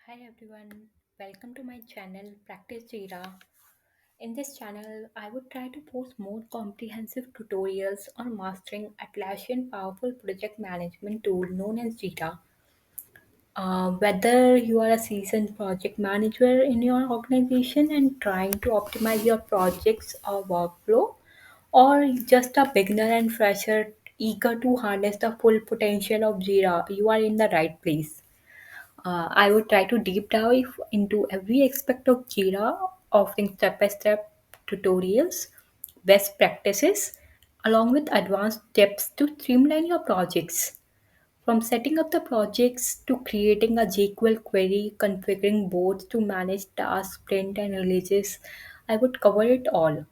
Hi everyone, welcome to my channel Practice Jira. In this channel, I would try to post more comprehensive tutorials on mastering Atlassian powerful project management tool known as Jira. Whether you are a seasoned project manager in your organization and trying to optimize your projects or workflow, or just a beginner and fresher eager to harness the full potential of Jira, you are in the right place. I would try to deep dive into every aspect of Jira, offering step by step tutorials, best practices, along with advanced tips to streamline your projects. From setting up the projects to creating a JQL query, configuring boards to manage tasks, sprint, and releases, I would cover it all.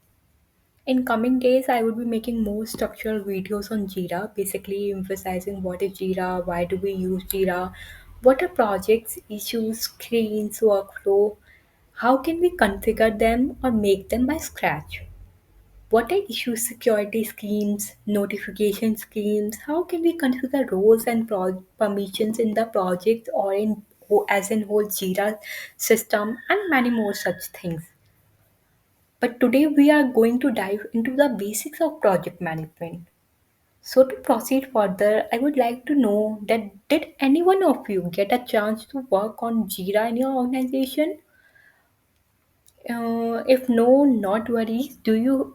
In coming days, I would be making more structural videos on Jira, basically emphasizing what is Jira, why do we use Jira, what are projects, issues, screens, workflow, how can we configure them or make them by scratch. What are issue security schemes, notification schemes? How can we configure roles and permissions in the project or in as in whole Jira system and many more such things. But today we are going to dive into the basics of project management. So to proceed further, I would like to know that did any one of you get a chance to work on Jira in your organization? If no, not worries. Do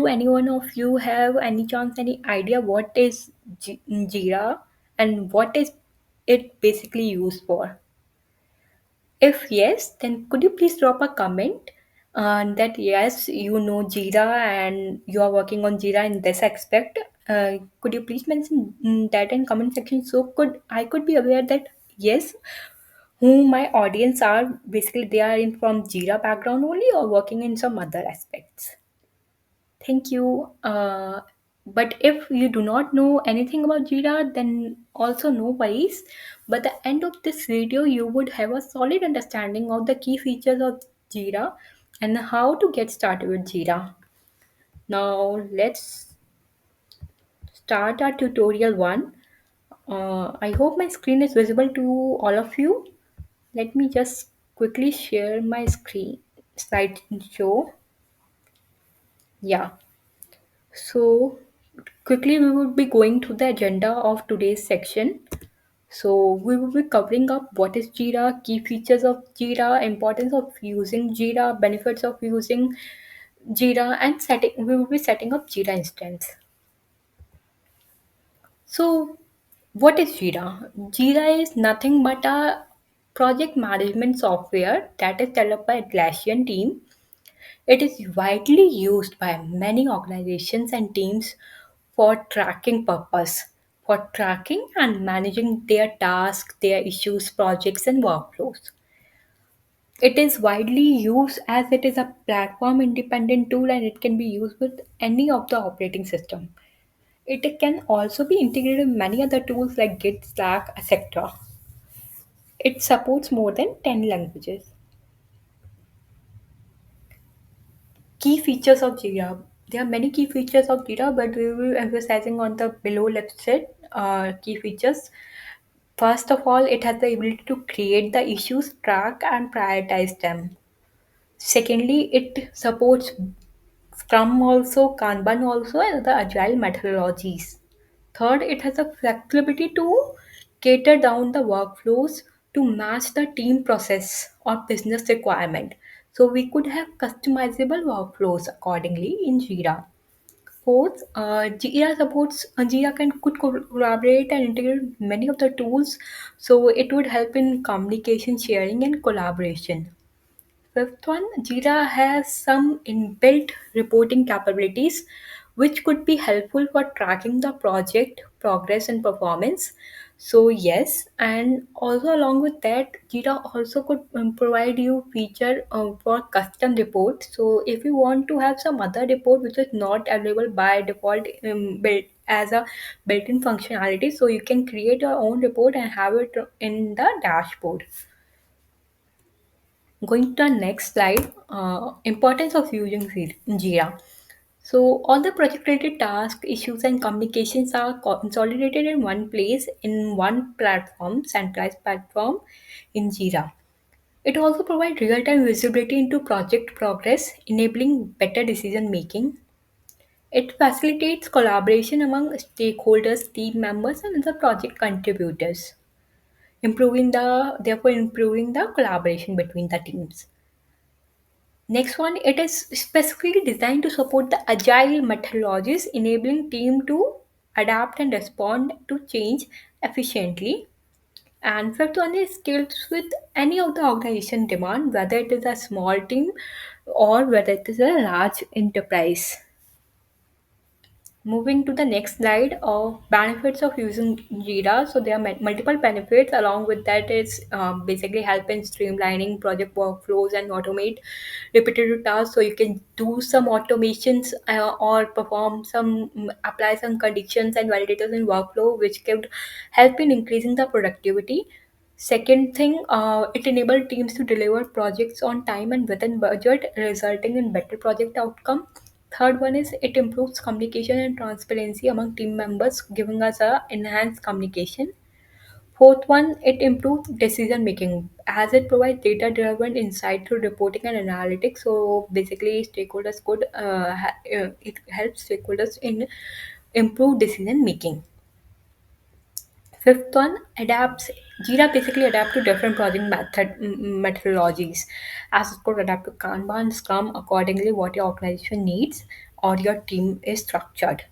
any one of you have any chance, any idea what is Jira and what is it basically used for? If yes, then could you please drop a comment that yes, you know Jira and you are working on Jira in this aspect. Could you please mention that in comment section so could be aware that yes, who my audience are basically they are in from Jira background only or working in some other aspects. Thank you. But if you do not know anything about Jira, then also no worries. By the end of this video, you would have a solid understanding of the key features of Jira and how to get started with Jira. Now, let's start our tutorial one. I hope my screen is visible to all of you. Let me just quickly share my screen slideshow. Yeah. So, quickly, we will be going to the agenda of today's section. So, we will be covering up what is Jira, key features of Jira, importance of using Jira, benefits of using Jira, and setting. We will be setting up Jira instance. So, what is Jira? Jira is nothing but a project management software that is developed by Atlassian team. It is widely used by many organizations and teams for tracking purpose, for tracking and managing their tasks, their issues, projects, and workflows. It is widely used as it is a platform independent tool and it can be used with any of the operating system. It can also be integrated with many other tools like Git, Slack, etc. It supports more than 10 languages. Key features of Jira. There are many key features of Jira, but we will be emphasizing on the below left side key features. First of all, it has the ability to create the issues, track, and prioritize them. Secondly, it supports Scrum also, Kanban also, and the Agile methodologies. Third, it has a flexibility to cater down the workflows to match the team process or business requirement. So we could have customizable workflows accordingly in Jira. Fourth, Jira supports Jira can could collaborate and integrate many of the tools, so it would help in communication, sharing, and collaboration. Fifth one, Jira has some inbuilt reporting capabilities which could be helpful for tracking the project progress and performance. So yes, and also along with that, Jira also could provide you feature for custom reports. So if you want to have some other report which is not available by default built as a built-in functionality, so you can create your own report and have it in the dashboard. Going to the next slide, importance of using Jira. So all the project related tasks, issues and communications are consolidated in one place in one platform, centralized platform in Jira. It also provides real-time visibility into project progress, enabling better decision making. It facilitates collaboration among stakeholders, team members, and other project contributors, improving the collaboration between the teams. Next one, it is specifically designed to support the agile methodologies, enabling team to adapt and respond to change efficiently. And fifth one is scales with any of the organization demand, whether it is a small team or whether it is a large enterprise. Moving to the next slide of benefits of using Jira. So there are multiple benefits. Along with that, it's basically help in streamlining project workflows and automate repetitive tasks. So you can do some automations or perform some apply some conditions and validators in workflow, which could help in increasing the productivity. Second thing, it enables teams to deliver projects on time and within budget, resulting in better project outcome. Third one is it improves communication and transparency among team members, giving us a enhanced communication. Fourth one, it improves decision making as it provides data driven insight through reporting and analytics. So basically, it helps stakeholders in improve decision making. Fifth one, adapts Jira basically adapt to different project methodologies. As it could adapt to Kanban, Scrum accordingly what your organization needs or your team is structured.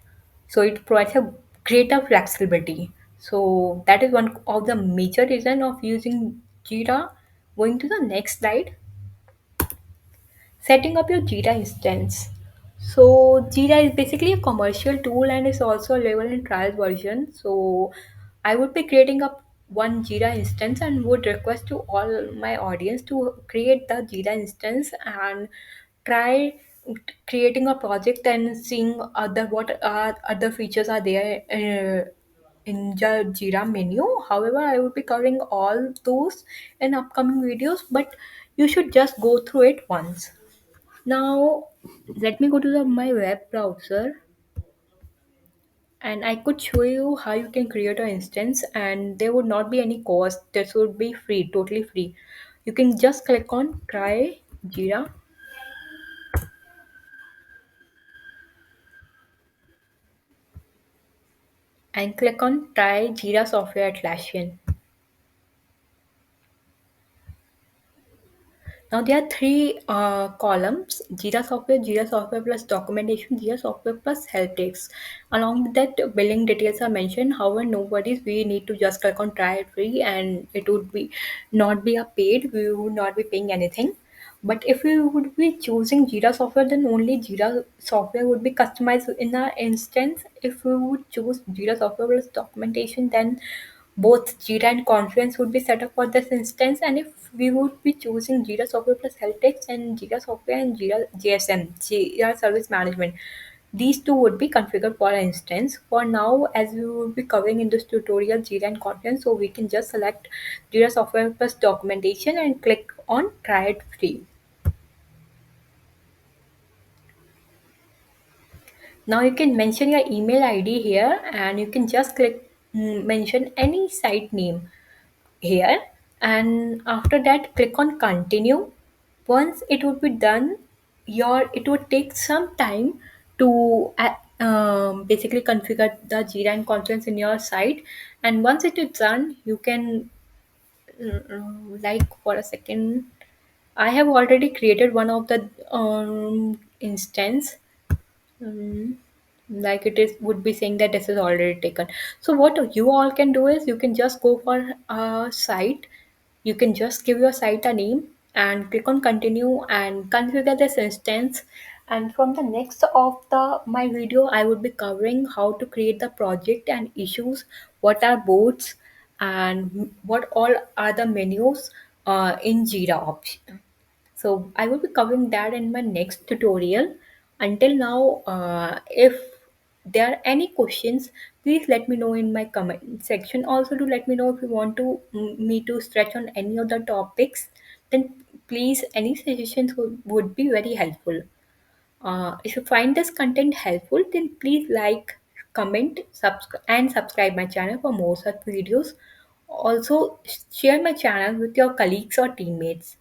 So it provides a greater flexibility. So that is one of the major reason of using Jira. Going to the next slide. Setting up your Jira instance. So Jira is basically a commercial tool and is also available in trial version. So I would be creating up one Jira instance and would request to all my audience to create the Jira instance and try creating a project and seeing other what are other features are there in the Jira menu. However, I will be covering all those in upcoming videos, but you should just go through it once. Now, let me go to my web browser and I could show you how you can create an instance, and there would not be any cost. This would be free, totally free. You can just click on try Jira and click on try Jira software Atlassian. Now there are three columns: Jira software plus documentation, Jira software plus help desk. Along with that, billing details are mentioned. However, no worries. We need to just click on try it free, and it would be not be a paid. We would not be paying anything. But if we would be choosing Jira software, then only Jira software would be customized in our instance. If we would choose Jira software plus documentation, then both Jira and Confluence would be set up for this instance. And if we would be choosing Jira software plus Helpdesk and Jira software and Jira JSM, Jira Service Management, these two would be configured for our instance. For now, as we will be covering in this tutorial Jira and Confluence, so we can just select Jira software plus documentation and click on try it free. Now you can mention your email ID here and you can just click mention any site name here, and after that click on continue. Once it would be done, your it would take some time to basically configure the Jira and Confluence in your site, and once it is done you can like for a second, I have already created one of the instance. Mm, like it is would be saying that this is already taken. So what you all can do is you can just go for a site. You can just give your site a name and click on continue and configure this instance. And from the next of the my video, I would be covering how to create the project and issues, what are boards, and what all are the menus in Jira option. So I will be covering that in my next tutorial. Until now, if there are any questions, please let me know in my comment section. Also, to let me know if you want to me to stretch on any of the topics, then please any suggestions would be very helpful. If you find this content helpful, then please like, comment, and subscribe my channel for more such videos. Also, share my channel with your colleagues or teammates.